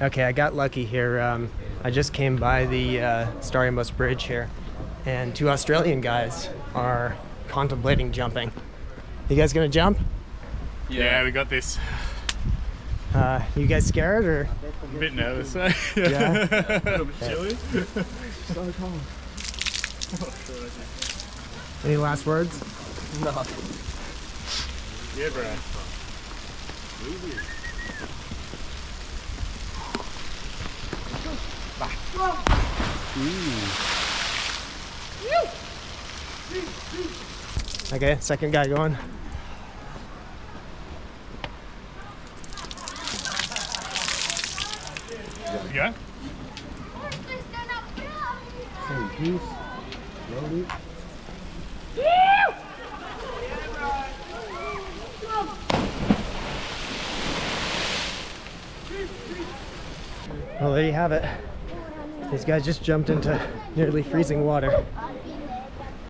Okay, I got lucky here. I just came by the Stari Most bridge here, and two Australian guys are contemplating jumping. You guys gonna jump? Yeah, we got this. You guys scared or? I'm a bit nervous. Yeah. A little bit chilly. So cold. Any last words? No. Yeah, bro. Okay, second guy going. You go? Well, there you have it. These guys just jumped into nearly freezing water.